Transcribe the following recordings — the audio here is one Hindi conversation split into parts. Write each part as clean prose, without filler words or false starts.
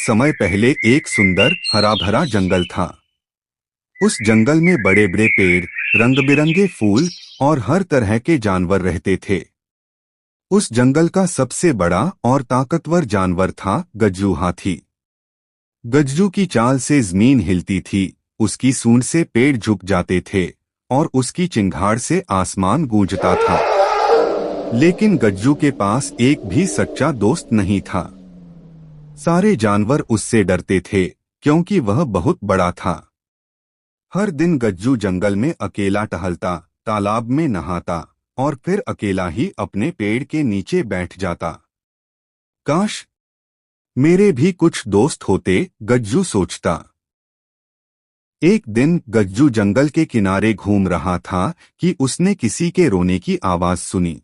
समय पहले एक सुंदर हरा भरा जंगल था। उस जंगल में बड़े बड़े पेड़, रंग बिरंगे फूल और हर तरह के जानवर रहते थे। उस जंगल का सबसे बड़ा और ताकतवर जानवर था गज्जू हाथी। गज्जू की चाल से जमीन हिलती थी, उसकी सूंड से पेड़ झुक जाते थे और उसकी चिंगाड़ से आसमान गूंजता था। लेकिन गज्जू के पास एक भी सच्चा दोस्त नहीं था। सारे जानवर उससे डरते थे क्योंकि वह बहुत बड़ा था। हर दिन गज्जू जंगल में अकेला टहलता, तालाब में नहाता और फिर अकेला ही अपने पेड़ के नीचे बैठ जाता। काश मेरे भी कुछ दोस्त होते, गज्जू सोचता। एक दिन गज्जू जंगल के किनारे घूम रहा था कि उसने किसी के रोने की आवाज सुनी।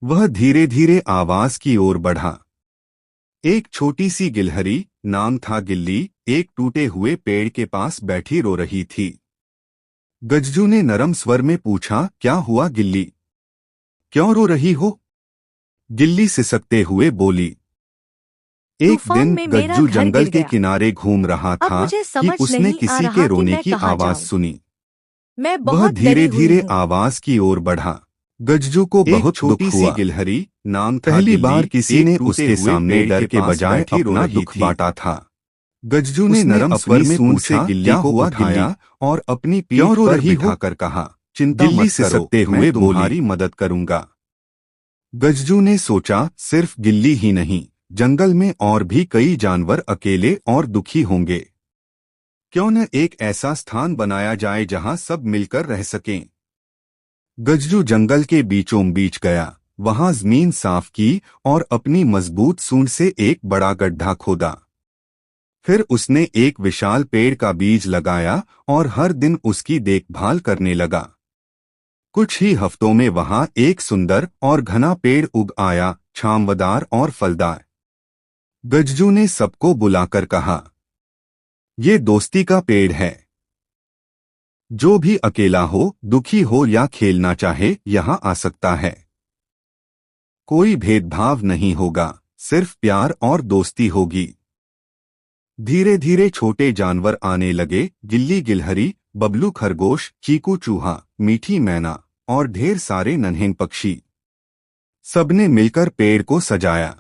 वह धीरे धीरे आवाज की ओर बढ़ा। एक छोटी सी गिलहरी, नाम था गिल्ली, एक टूटे हुए पेड़ के पास बैठी रो रही थी। गज्जू ने नरम स्वर में पूछा, क्या हुआ गिल्ली? क्यों रो रही हो? गिल्ली सिसकते हुए बोली। एक तूफान दिन में मेरा गज्जू घर जंगल गिर के गया। किनारे घूम रहा अब था मुझे कि समझ उसने नहीं आ किसी के रहा कि रोने मैं की कहाँ आवाज जाऊं। सुनी। मैं वह बहुत धीरे डरी हुई धीरे हूँ। आवाज की ओर बढ़ा। गज्जू को बहुत छोटी दुख सी हुआ। गिलहरी, नाम था पहली गिल्ली, बार किसी एक ने टूटे उसके हुए सामने पेड़ डर के के पास बजाय बैठी रो अपना रही दुख थी। बांटा था। गज्जू ने उसने नरम स्वर अपनी में सूंड से पूछा, गिल्ली क्या को हुआ उठाया गिल्ली? और अपनी क्यों पीठ रो पर रही हो? बिठाकर कहा, चिंता गिल्ली मत करो, सिसकते मैं हुए बोली, तुम्हारी मदद करूंगा। गज्जू ने सोचा, सिर्फ गिल्ली ही नहीं, जंगल में और भी कई जानवर अकेले और दुखी होंगे। क्यों न एक ऐसा स्थान बनाया जाए जहां सब मिलकर रह सकें। गज्जू जंगल के बीचों बीच गया, वहां जमीन साफ की और अपनी मजबूत सूंड से एक बड़ा गड्ढा खोदा। फिर उसने एक विशाल पेड़ का बीज लगाया और हर दिन उसकी देखभाल करने लगा। कुछ ही हफ्तों में वहां एक सुंदर और घना पेड़ उग आया, छांवदार और फलदार। गज्जू ने सबको बुलाकर कहा, ये दोस्ती का पेड़ है। जो भी अकेला हो, दुखी हो या खेलना चाहे, यहाँ आ सकता है। कोई भेदभाव नहीं होगा, सिर्फ प्यार और दोस्ती होगी। धीरे धीरे छोटे जानवर आने लगे, गिल्ली गिलहरी, बबलू खरगोश, चीकू चूहा, मीठी मैना और ढेर सारे नन्हे पक्षी। सबने मिलकर पेड़ को सजाया,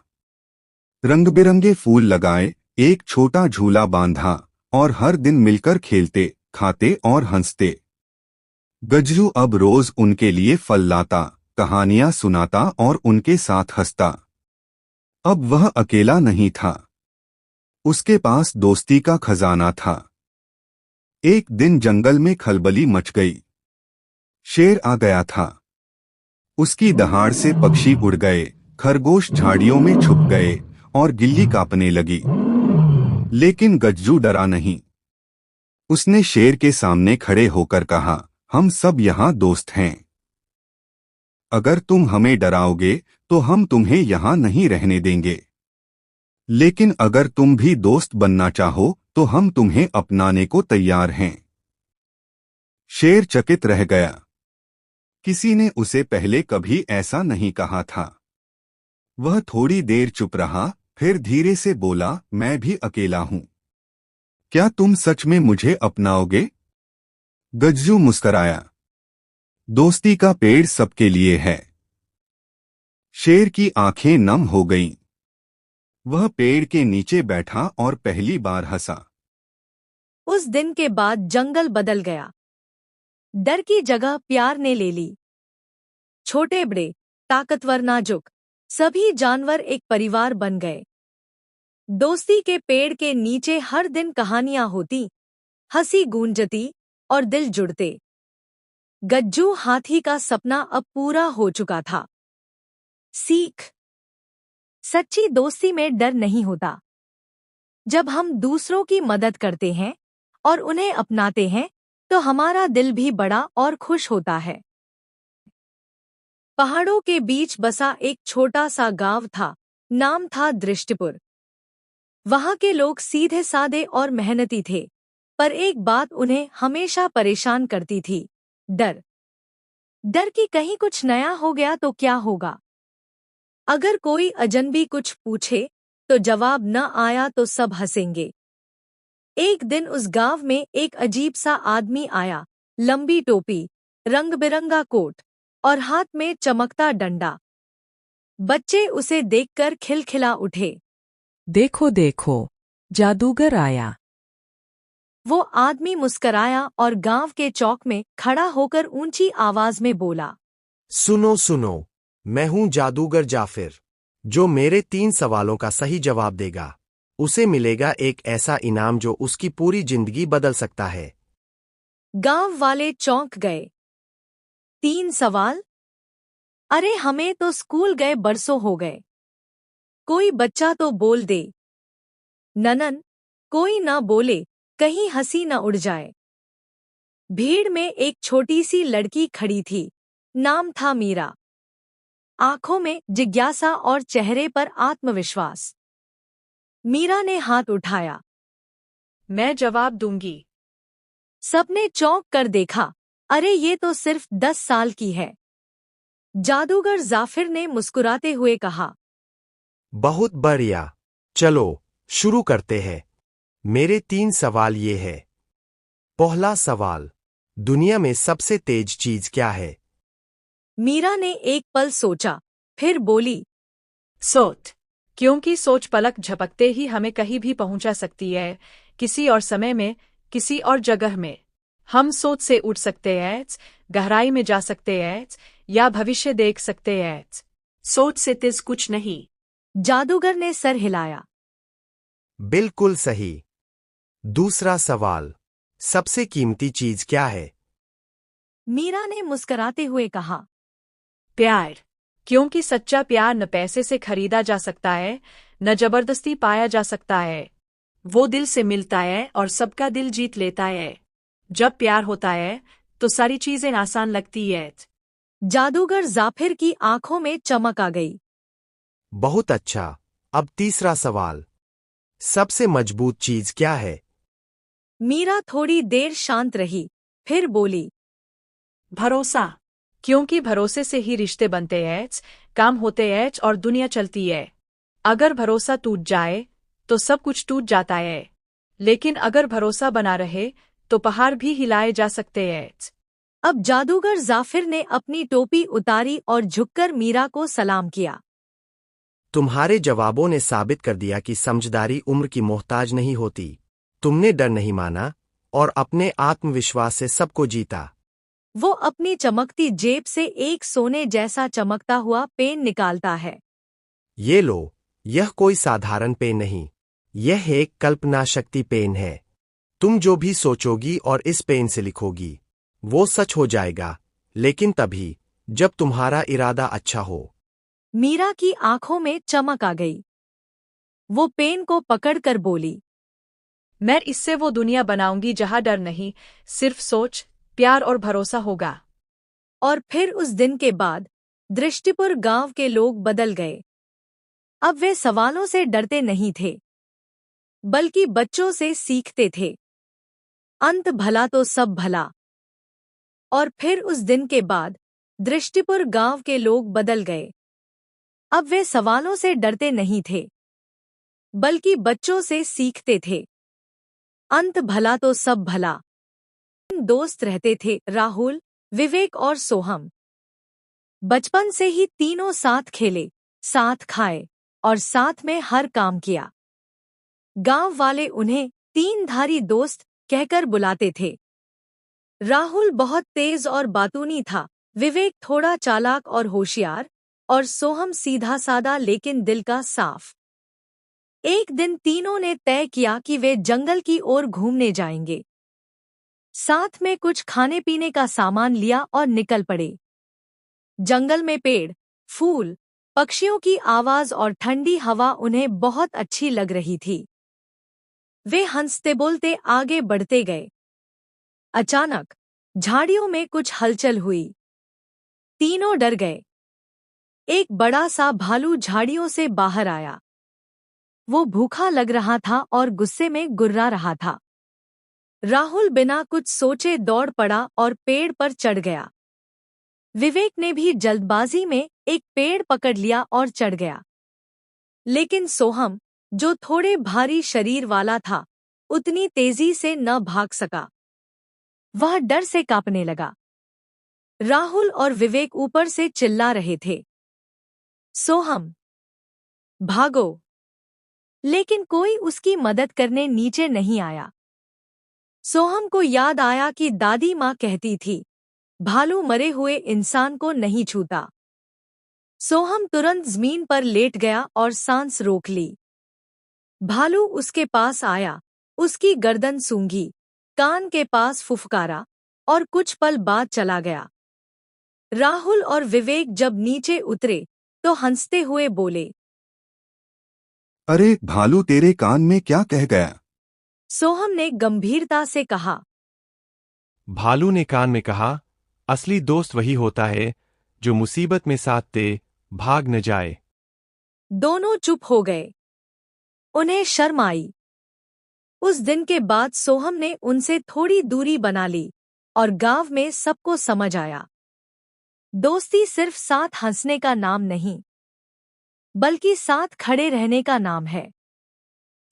रंग बिरंगे फूल लगाए, एक छोटा झूला बांधा और हर दिन मिलकर खेलते, खाते और हंसते। गज्जू अब रोज उनके लिए फल लाता, कहानियां सुनाता और उनके साथ हंसता। अब वह अकेला नहीं था, उसके पास दोस्ती का खजाना था। एक दिन जंगल में खलबली मच गई। शेर आ गया था। उसकी दहाड़ से पक्षी उड़ गए, खरगोश झाड़ियों में छुप गए और गिल्ली कांपने लगी। लेकिन गज्जू डरा नहीं। उसने शेर के सामने खड़े होकर कहा, हम सब यहाँ दोस्त हैं। अगर तुम हमें डराओगे तो हम तुम्हें यहाँ नहीं रहने देंगे। लेकिन अगर तुम भी दोस्त बनना चाहो तो हम तुम्हें अपनाने को तैयार हैं। शेर चकित रह गया। किसी ने उसे पहले कभी ऐसा नहीं कहा था। वह थोड़ी देर चुप रहा, फिर धीरे से बोला, मैं भी अकेला हूं। क्या तुम सच में मुझे अपनाओगे? गज्जू मुस्कराया। दोस्ती का पेड़ सबके लिए है। शेर की आंखें नम हो गईं। वह पेड़ के नीचे बैठा और पहली बार हंसा। उस दिन के बाद जंगल बदल गया। डर की जगह प्यार ने ले ली। छोटे बड़े, ताकतवर नाजुक, सभी जानवर एक परिवार बन गए। दोस्ती के पेड़ के नीचे हर दिन कहानियां होती, हंसी गूंजती और दिल जुड़ते। गज्जू हाथी का सपना अब पूरा हो चुका था। सीख: सच्ची दोस्ती में डर नहीं होता। जब हम दूसरों की मदद करते हैं और उन्हें अपनाते हैं तो हमारा दिल भी बड़ा और खुश होता है। पहाड़ों के बीच बसा एक छोटा सा गांव था, नाम था दृष्टिपुर। वहां के लोग सीधे सादे और मेहनती थे, पर एक बात उन्हें हमेशा परेशान करती थी, डर। डर कि कहीं कुछ नया हो गया तो क्या होगा। अगर कोई अजनबी कुछ पूछे तो जवाब न आया तो सब हंसेंगे। एक दिन उस गांव में एक अजीब सा आदमी आया, लंबी टोपी, रंग बिरंगा कोट और हाथ में चमकता डंडा। बच्चे उसे देखकर खिलखिला उठे। देखो देखो, जादूगर आया। वो आदमी मुस्कराया और गांव के चौक में खड़ा होकर ऊंची आवाज में बोला, सुनो सुनो, मैं हूं जादूगर जाफिर। जो मेरे 3 सवालों का सही जवाब देगा उसे मिलेगा एक ऐसा इनाम जो उसकी पूरी जिंदगी बदल सकता है। गांव वाले चौंक गए। 3 सवाल? अरे हमें तो स्कूल गए बरसों हो गए। कोई बच्चा तो बोल दे। ननन, कोई ना बोले, कहीं हंसी न उड़ जाए। भीड़ में एक छोटी सी लड़की खड़ी थी। नाम था मीरा। आंखों में जिज्ञासा और चेहरे पर आत्मविश्वास। मीरा ने हाथ उठाया। मैं जवाब दूंगी। सबने चौंक कर देखा। अरे ये तो सिर्फ 10 साल की है। जादूगर जाफिर ने मुस्कुराते हुए कहा, बहुत बढ़िया, चलो शुरू करते हैं। मेरे 3 सवाल ये है। पहला सवाल, दुनिया में सबसे तेज चीज क्या है? मीरा ने एक पल सोचा, फिर बोली, सोच, क्योंकि सोच पलक झपकते ही हमें कहीं भी पहुंचा सकती है, किसी और समय में, किसी और जगह में। हम सोच से उठ सकते हैं, गहराई में जा सकते हैं, या भविष्य देख सकते हैं। सोच से तेज कुछ नहीं। जादूगर ने सर हिलाया। बिल्कुल सही। दूसरा सवाल, सबसे कीमती चीज क्या है? मीरा ने मुस्कुराते हुए कहा, प्यार, क्योंकि सच्चा प्यार न पैसे से खरीदा जा सकता है, न जबरदस्ती पाया जा सकता है। वो दिल से मिलता है और सबका दिल जीत लेता है। जब प्यार होता है तो सारी चीजें आसान लगती है। जादूगर जाफिर की आंखों में चमक आ गई। बहुत अच्छा। अब तीसरा सवाल, सबसे मजबूत चीज क्या है? मीरा थोड़ी देर शांत रही, फिर बोली, भरोसा, क्योंकि भरोसे से ही रिश्ते बनते हैं, काम होते हैं और दुनिया चलती है। अगर भरोसा टूट जाए तो सब कुछ टूट जाता है, लेकिन अगर भरोसा बना रहे तो पहाड़ भी हिलाए जा सकते हैं। अब जादूगर जाफिर ने अपनी टोपी उतारी और झुककर मीरा को सलाम किया। तुम्हारे जवाबों ने साबित कर दिया कि समझदारी उम्र की मोहताज नहीं होती। तुमने डर नहीं माना और अपने आत्मविश्वास से सबको जीता। वो अपनी चमकती जेब से एक सोने जैसा चमकता हुआ पेन निकालता है। ये लो, यह कोई साधारण पेन नहीं, यह एक कल्पना शक्ति पेन है। तुम जो भी सोचोगी और इस पेन से लिखोगी वो सच हो जाएगा, लेकिन तभी जब तुम्हारा इरादा अच्छा हो। मीरा की आंखों में चमक आ गई। वो पेन को पकड़कर बोली, मैं इससे वो दुनिया बनाऊंगी जहां डर नहीं, सिर्फ सोच, प्यार और भरोसा होगा। और फिर उस दिन के बाद दृष्टिपुर गांव के लोग बदल गए। अब वे सवालों से डरते नहीं थे, बल्कि बच्चों से सीखते थे। अंत भला तो सब भला। और फिर उस दिन के बाद दृष्टिपुर गांव के लोग बदल गए। अब वे सवालों से डरते नहीं थे, बल्कि बच्चों से सीखते थे। अंत भला तो सब भला। 3 दोस्त रहते थे, राहुल, विवेक और सोहम। बचपन से ही तीनों साथ खेले, साथ खाए और साथ में हर काम किया। गांव वाले उन्हें 3 धारी दोस्त कहकर बुलाते थे। राहुल बहुत तेज और बातूनी था, विवेक थोड़ा चालाक और होशियार, और सोहम सीधा सादा लेकिन दिल का साफ। एक दिन तीनों ने तय किया कि वे जंगल की ओर घूमने जाएंगे। साथ में कुछ खाने पीने का सामान लिया और निकल पड़े। जंगल में पेड़, फूल, पक्षियों की आवाज और ठंडी हवा उन्हें बहुत अच्छी लग रही थी। वे हंसते बोलते आगे बढ़ते गए। अचानक झाड़ियों में कुछ हलचल हुई। तीनों डर गए। एक बड़ा सा भालू झाड़ियों से बाहर आया। वो भूखा लग रहा था और गुस्से में गुर्रा रहा था। राहुल बिना कुछ सोचे दौड़ पड़ा और पेड़ पर चढ़ गया। विवेक ने भी जल्दबाजी में एक पेड़ पकड़ लिया और चढ़ गया। लेकिन सोहम, जो थोड़े भारी शरीर वाला था, उतनी तेजी से न भाग सका। वह डर से कांपने लगा। राहुल और विवेक ऊपर से चिल्ला रहे थे, सोहम, भागो! लेकिन कोई उसकी मदद करने नीचे नहीं आया। सोहम को याद आया कि दादी माँ कहती थी, भालू मरे हुए इंसान को नहीं छूता। सोहम तुरंत जमीन पर लेट गया और सांस रोक ली। भालू उसके पास आया, उसकी गर्दन सूंघी, कान के पास फुफकारा और कुछ पल बाद चला गया। राहुल और विवेक जब नीचे उतरे तो हंसते हुए बोले, अरे भालू, तेरे कान में क्या कह गया? सोहम ने गंभीरता से कहा। भालू ने कान में कहा, असली दोस्त वही होता है जो मुसीबत में साथ दे, भाग न जाए। दोनों चुप हो गए। उन्हें शर्म आई। उस दिन के बाद सोहम ने उनसे थोड़ी दूरी बना ली और गांव में सबको समझ आया, दोस्ती सिर्फ साथ हंसने का नाम नहीं, बल्कि साथ खड़े रहने का नाम है।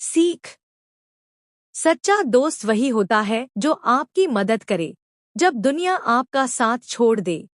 सीख: सच्चा दोस्त वही होता है जो आपकी मदद करे जब दुनिया आपका साथ छोड़ दे।